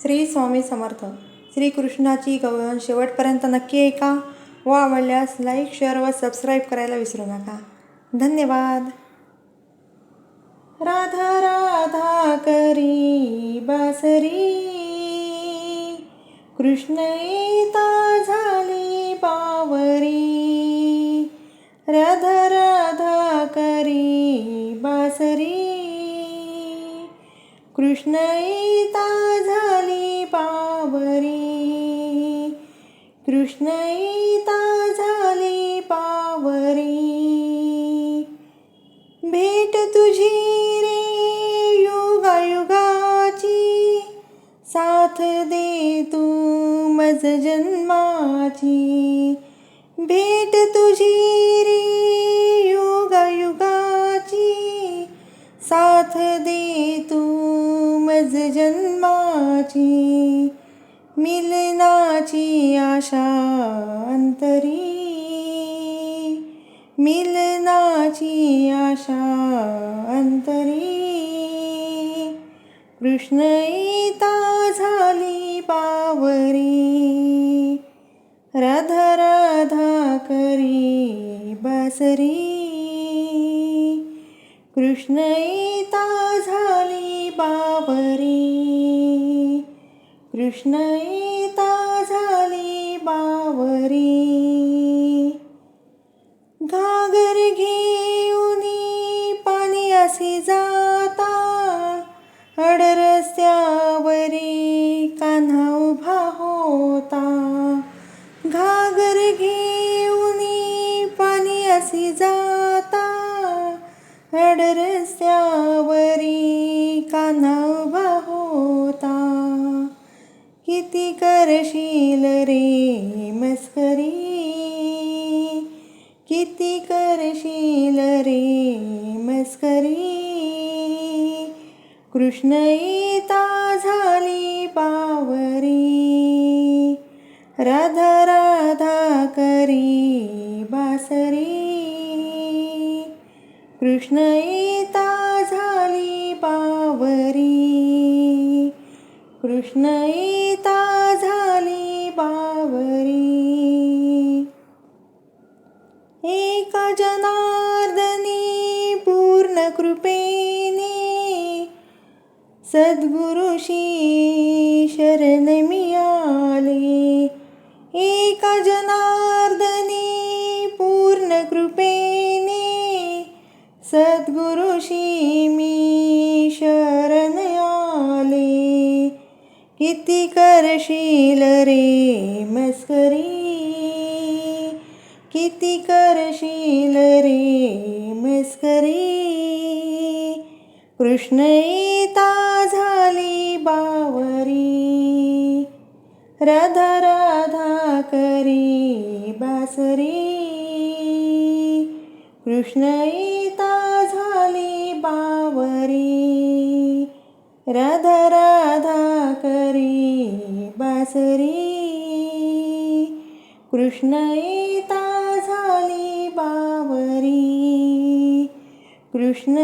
श्री स्वामी समर्थ. श्रीकृष्णाची गवळण शेवटपर्यंत नक्की ऐका व आवडल्यास लाईक, शेअर व सबस्क्राईब करायला विसरू नका. धन्यवाद. राधा राधा करी बासरी, कृष्ण येता झाली बावरी. राधा राधा करी बासरी, कृष्ण येता झाली बावरी. कृष्ण येता झाली बावरी. भेट तुझी रे युगायुगाची, साथ दे तू मज जन्माची. भेट तुझी रे युगायुगाची, साथ दे तू मज जन्माची. मिलनाची आशा अंतरी, मिलनाची आशा अंतरी. कृष्ण येता झाली बावरी. राधा राधा करी बासरी, कृष्ण येता झाली बावरी. कृष्ण येता झाली बावरी. घागर घेऊनी पाणी असे जाता, अड रस्त्यावरी कान्हा उभा होता. घागर घेऊनी पाणी असे जाता, अड रस्त्यावरी कान्हा उभा होता. किती करशील रे मस्करी, किती करशील रे मस्करी. कृष्ण येता झाली बावरी. राधा राधा करी बासरी, कृष्ण येता झाली बावरी. कृष्ण येता झाली बावरी. एका जनार्दनी पूर्ण कृपेने, सद्गुरुशी शरण मिळाले. एका जनार्दनी पूर्ण कृपेने, सद्गुरुशी मी शरण आले. किती करशील रे मस्करी, किती करशील रे मस्करी. कृष्ण येता झाली बावरी. राधा राधा करी बासरी, कृष्ण येता झाली बावरी. राधा राधा करी बासरी, कृष्ण येता झाली बावरी. कृष्ण